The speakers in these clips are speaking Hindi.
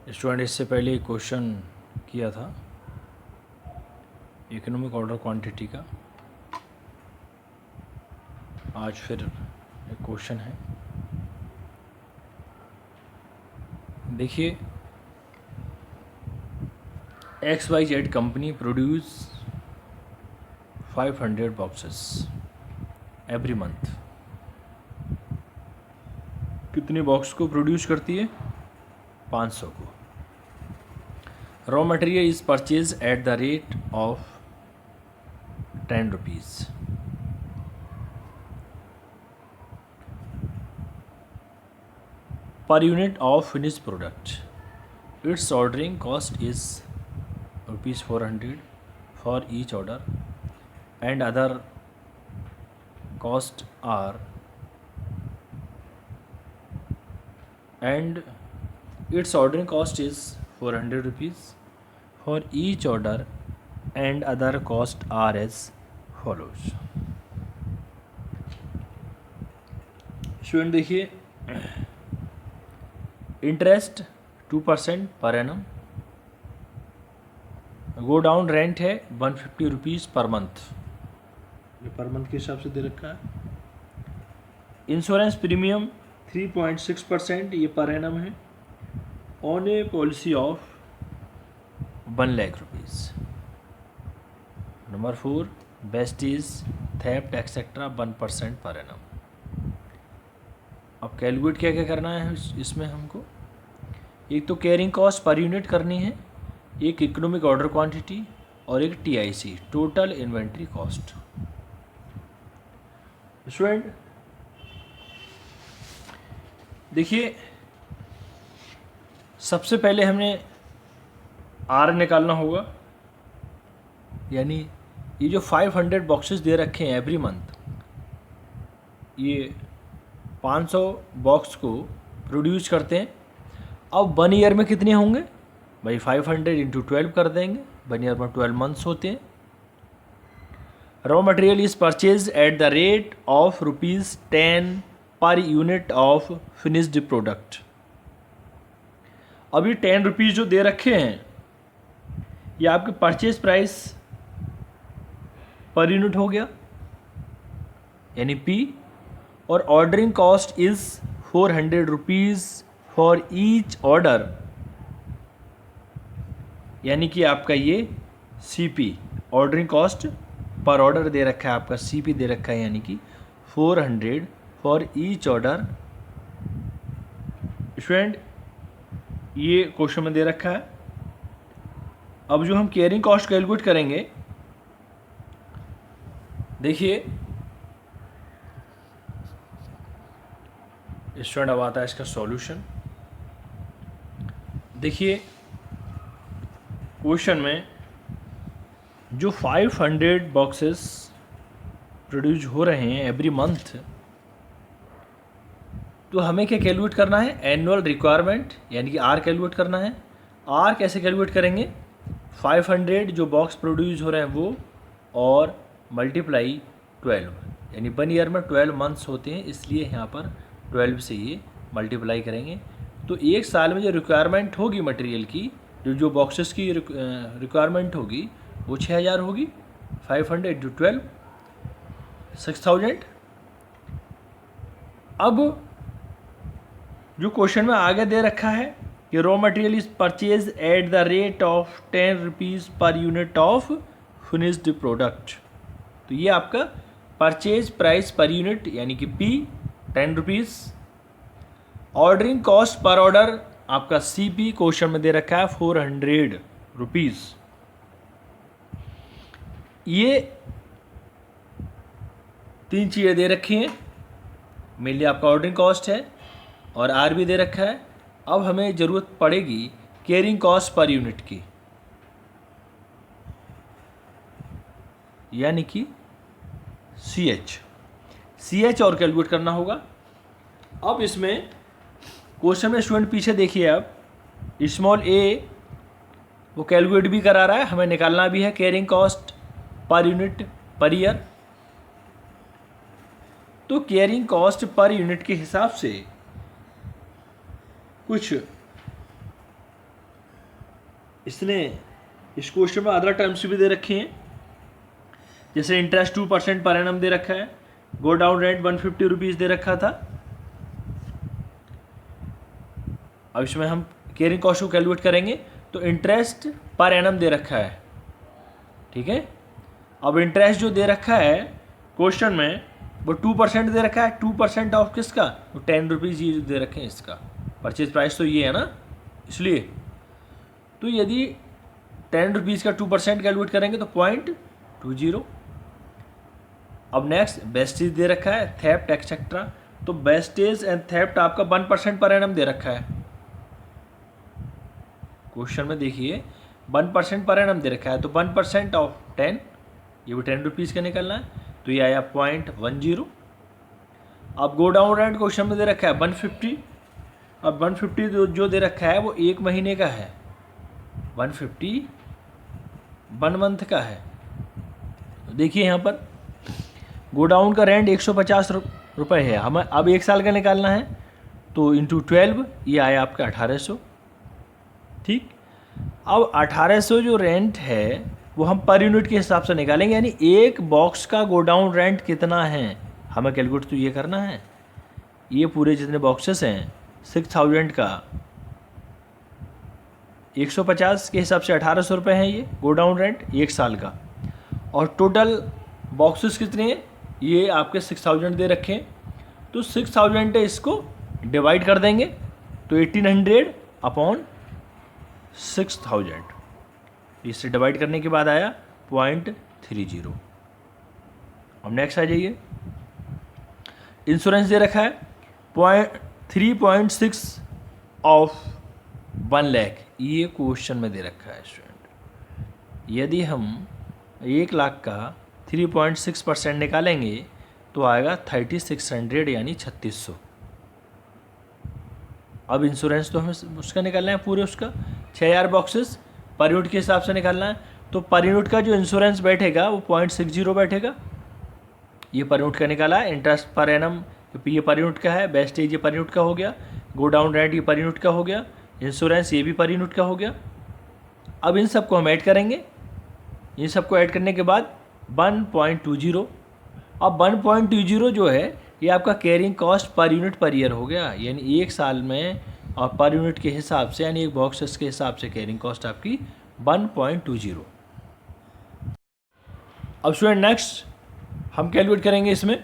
स्टूडेंट इससे पहले एक क्वेश्चन किया था इकोनॉमिक ऑर्डर क्वांटिटी का। आज फिर एक क्वेश्चन है। देखिए, XYZ company produce 500 boxes every month. कितने बॉक्स को प्रोड्यूस करती है? 500 को। Raw material is purchase at the rate of 10 rupees. per unit of finished product. Its ordering cost is rupees 400 for each order, and other cost are and its ordering cost is 400 rupees for each order, and other cost are as follows. Student देखिए, interest 2% per annum, go down rent है 150 रुपीज़ पर मंथ, ये पर मंथ के हिसाब से दे रखा है। इंश्योरेंस प्रीमियम 3.6%, ये पर एनम है, on A policy of 1 lakh rupees. Number 4, wastage, theft etcetera 1% per annum. अब कैलकुलेट क्या क्या करना है इसमें हमको? एक तो कैरिंग कॉस्ट पर यूनिट करनी है, एक इकोनॉमिक ऑर्डर क्वांटिटी और एक TIC, total inventory cost. Student देखिए, सबसे पहले हमने R निकालना होगा, यानी ये जो 500 बॉक्सेस दे रखे हैं एवरी मंथ, ये 500 बॉक्स को प्रोड्यूस करते हैं। अब 1 ईयर में कितने होंगे भाई? 500 इंटू 12 कर देंगे, 1 ईयर में 12 मंथ्स होते हैं। Raw material is purchase at the rate of ₹10 per unit of finished product. अब ये 10 रुपीज़ जो दे रखे हैं, ये आपके परचेज प्राइस पर यूनिट हो गया, यानी P, और ordering cost is 400 rupees for each order, यानी कि आपका ये CP, ऑर्डरिंग कॉस्ट पर ऑर्डर दे रखा है, आपका CP दे रखा है, यानी कि 400 फॉर ईच ऑर्डर। स्टूडेंट ये क्वेश्चन में दे रखा है। अब जो हम कैरिंग कॉस्ट कैलकुलेट करेंगे, देखिए स्टूडेंट अब आता है इसका सॉल्यूशन। देखिए क्वेश्चन में जो 500 बॉक्सेस प्रोड्यूस हो रहे हैं एवरी मंथ, तो हमें क्या कैलकुलेट करना है? एनुअल रिक्वायरमेंट, यानी कि R कैलकुलेट करना है। R कैसे कैलकुलेट करेंगे? 500 जो बॉक्स प्रोड्यूस हो रहे हैं वो, और मल्टीप्लाई 12, यानी 1 ईयर में 12 मंथ्स होते हैं, इसलिए यहाँ पर 12 से ये मल्टीप्लाई करेंगे। तो एक साल में जो रिक्वायरमेंट होगी मटेरियल की, जो बॉक्सेस की रिक्वायरमेंट होगी, वो 6000 होगी। 500 इंटू 12, 6000। अब जो क्वेश्चन में आगे दे रखा है कि raw material is purchase at the rate of 10 rupees per unit of finished product, तो ये आपका परचेज प्राइस पर यूनिट, यानी कि P 10 रुपीज़। ऑर्डरिंग कॉस्ट पर ऑर्डर आपका CP क्वेश्चन में दे रखा है 400 रुपीज़। ये 3 चीज़ें दे रखी हैं, मेनली आपका ऑर्डरिंग कॉस्ट है और R भी दे रखा है। अब हमें ज़रूरत पड़ेगी कैरिंग कॉस्ट पर यूनिट की, यानी कि CH और कैलकुलेट करना होगा। अब इसमें क्वेश्चन में स्टूडेंट पीछे देखिए, अब स्मॉल a वो कैलकुलेट भी करा रहा है, हमें निकालना भी है carrying cost per unit per year. तो कैरिंग कॉस्ट पर यूनिट के हिसाब से कुछ इसने इस क्वेश्चन में अदर टर्म्स भी दे रखे हैं, जैसे इंटरेस्ट 2% पर एनम दे रखा है, गो डाउन रेंट 150 रुपीज़ दे रखा था। अब इसमें हम कैरिंग कॉस्ट को कैलकुलेट करेंगे, तो इंटरेस्ट पर एनम दे रखा है, ठीक है। अब इंटरेस्ट जो दे रखा है क्वेश्चन में वो 2% दे रखा है, 2% ऑफ किसका, वो 10 रुपीज़ ये दे रखे हैं, इसका परचेज प्राइस तो ये है ना, इसलिए तो यदि 10 रुपीज़ का 2% कैलकुलेट करेंगे तो 0.20। अब नेक्स्ट वेस्टेज दे रखा है, थेफ्ट एक्सेट्रा, तो वेस्टेज एंड थेफ्ट आपका 1% पर एनम दे रखा है क्वेश्चन में, देखिए 1% पर एनम दे रखा है, तो 1% ऑफ 10, ये भी 10 रुपीज़ का निकलना है, तो ये आया 0.10। अब गो डाउन रेंट क्वेश्चन में दे रखा है 150, अब 150 जो दे रखा है वो 1 महीने का है, 150 1 मंथ का है। तो देखिए यहाँ पर गोडाउन का रेंट 150 रुपये है, हमें अब 1 साल का निकालना है, तो इंटू 12 ये आया आपका 1800, ठीक। अब 1800 जो रेंट है वो हम पर यूनिट के हिसाब से निकालेंगे, यानी एक बॉक्स का गोडाउन रेंट कितना है हमें कैलकुलेट तो ये करना है। ये पूरे जितने बॉक्सेस हैं 6000 का 150 के हिसाब से 1800 रुपये हैं ये गोडाउन रेंट 1 साल का, और टोटल बॉक्सेस कितने हैं ये आपके 6000 दे रखे हैं, तो 6000 है इसको डिवाइड कर देंगे, तो 1800 अपॉन 6000, इससे डिवाइड करने के बाद आया 0.30। अब नेक्स्ट आ जाइए, इंश्योरेंस दे रखा है 3.6 ऑफ 1 लाख, ये क्वेश्चन में दे रखा है स्टूडेंट। यदि हम 1 लाख का 3.6% निकालेंगे तो आएगा 3600 यानी 3600। अब इंश्योरेंस तो हमें उसका निकालना है पूरे उसका 6000 बॉक्सेस पर यूनिट के हिसाब से निकालना है, तो पर यूनिट का जो इंश्योरेंस बैठेगा वो 0.60 बैठेगा, ये पर यूनिट का निकाला है। इंटरेस्ट पर एनम ये पर यूनिट का है, वेस्टेज ये पर यूनिट का हो गया, गो डाउन रेंट ये पर यूनिट का हो गया, इंश्योरेंस ये भी पर यूनिट का हो गया। अब इन सबको हम ऐड करेंगे, इन सबको ऐड करने के बाद 1.20। अब 1.20 जो है ये आपका carrying cost per unit per year हो गया, यानी 1 साल में और पर यूनिट के हिसाब से, यानी एक बॉक्सेस के हिसाब से कैरिंग कॉस्ट आपकी 1.20। अब स्टूडेंट नेक्स्ट हम कैलकुलेट करेंगे इसमें,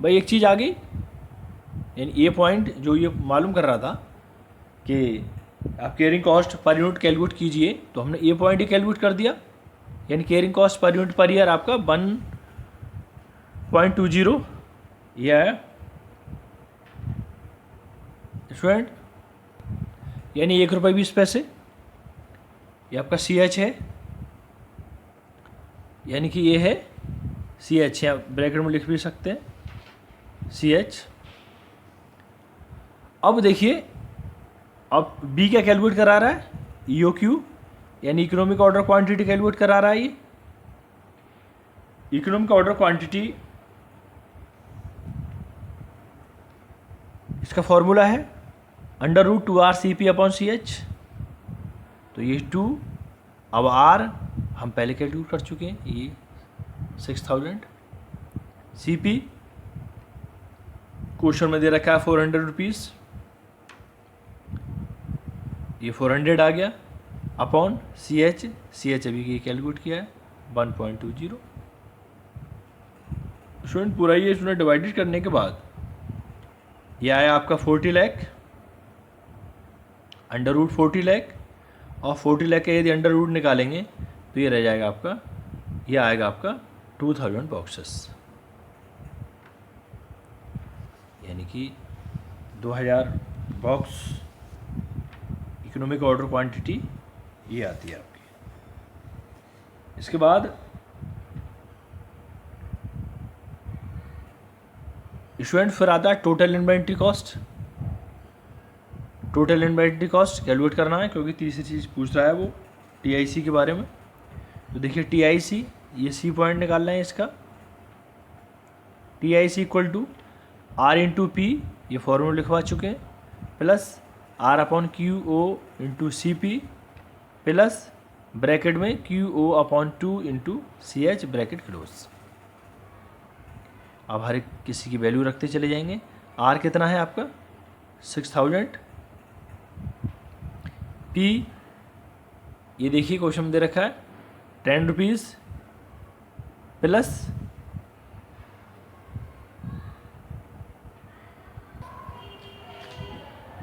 भाई एक चीज़ आ गई, यानी ये पॉइंट जो ये मालूम कर रहा था कि आप carrying cost per unit calculate कीजिए, तो हमने ये पॉइंट ही कैलकुलेट कर दिया, यानी carrying cost per unit per year आपका 1.20 ये है स्टूडेंट, यानी 1 रुपये 20 पैसे, ये आपका CH है, यानी कि ये है CH, या ब्रैकेट में लिख भी सकते हैं CH। अब देखिए, अब B क्या कैलकुलेट करा रहा है, EOQ यानी इकोनॉमिक ऑर्डर क्वांटिटी कैलकुलेट करा रहा है। ये इकोनॉमिक ऑर्डर क्वांटिटी, इसका फॉर्मूला है √2RCP/CH, तो ये 2, अब R हम पहले कैलकुलेट कर चुके हैं, ये 6000, CP क्वेश्चन में दे रखा है 400 रुपीज़, ये 400 आ गया, अपॉन CH अभी ये कैलकुलेट किया है 1.20। स्टूडेंट पूरा ये स्टूडेंट डिवाइडेड करने के बाद ये आया आपका 40 लाख, √40 लाख, और 40 लाख का यदि अंडर रूट निकालेंगे तो ये रह जाएगा आपका, ये आएगा आपका 2000 बॉक्सेस, यानी कि 2000 बॉक्स इकोनॉमिक ऑर्डर क्वांटिटी ये आती है आपकी। इसके बाद स्टूडेंट फिर आता है total inventory cost. Total inventory cost calculate करना है, क्योंकि तीसरी चीज़ पूछ रहा है वो TIC के बारे में। तो देखिए TIC, ये C पॉइंट निकालना है इसका, TIC इक्वल टू R/P, ये फॉर्मूला लिखवा चुके हैं, plus R/QO × CP plus bracket में QO/2 into CH bracket close. अब हर एक किसी की वैल्यू रखते चले जाएंगे। R कितना है आपका 6000। P ये देखिए क्वेश्चन में दे रखा है 10 रुपीज़ प्लस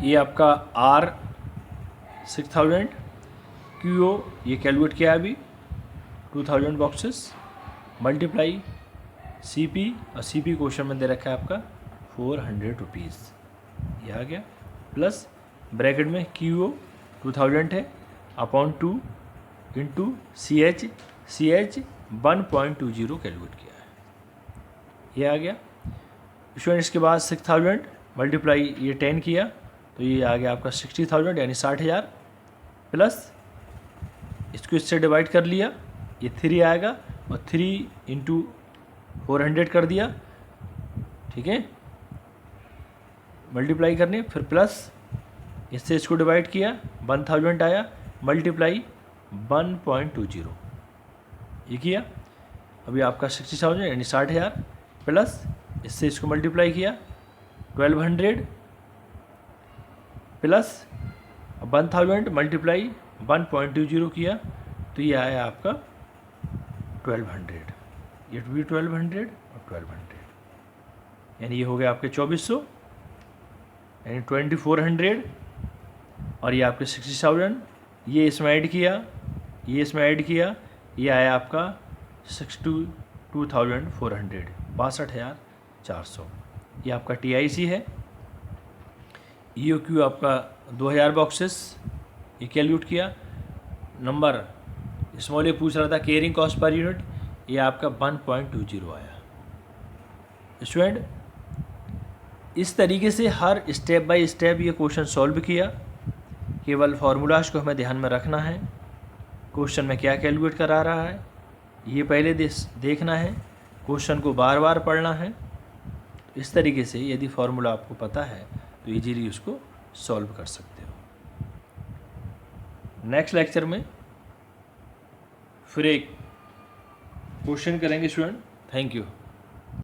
ये आपका R 6000, QO ये कैलकुलेट किया अभी 2000 बॉक्सेस मल्टीप्लाई CP, और CP क्वेश्चन में दे रखा है आपका 400 रुपीज़, ये आ गया प्लस ब्रैकेट में QO 2000 है अपॉन 2 इंटू CH 1.20 कैलकुलेट किया है, ये आ गया स्टूडेंट। इसके बाद 6000 मल्टीप्लाई ये 10 किया तो ये आ गया आपका 60,000 यानी 60,000 प्लस इसको इससे डिवाइड कर लिया, ये 3 आएगा और 3 इंटू 400 कर दिया, ठीक है, मल्टीप्लाई करने, फिर प्लस इससे इसको डिवाइड किया 1000 आया मल्टीप्लाई 1.20 ये किया। अभी आपका 60,000 यानी 60,000 प्लस इससे इसको मल्टीप्लाई किया 1200 प्लस 1000 मल्टीप्लाई 1.20 किया तो ये आया आपका 1200, ये भी 1200 और 1200 यानी ये हो गया आपके 2400 यानी 2400 और ये आपके 60,000, ये इसमें ऐड किया, ये इसमें ऐड किया, ये आया आपका 62,400 62,400, ये आपका TIC है। EOQ आपका 2000 बॉक्सेस ये कैलकुलेट किया। नंबर स्मॉल ये पूछ रहा था कैरिंग कॉस्ट पर यूनिट, ये आपका 1.20 आया। स्टूडेंट इस तरीके से हर स्टेप बाय स्टेप ये क्वेश्चन सॉल्व किया। केवल फार्मूलाज को हमें ध्यान में रखना है, क्वेश्चन में क्या कैलकुलेट करा रहा है ये पहले देखना है, क्वेश्चन को बार बार पढ़ना है। इस तरीके से यदि फार्मूला आपको पता है तो इजीली उसको सॉल्व कर सकते हो। नेक्स्ट लेक्चर में फिर एक क्वेश्चन करेंगे स्टूडेंट। Thank you.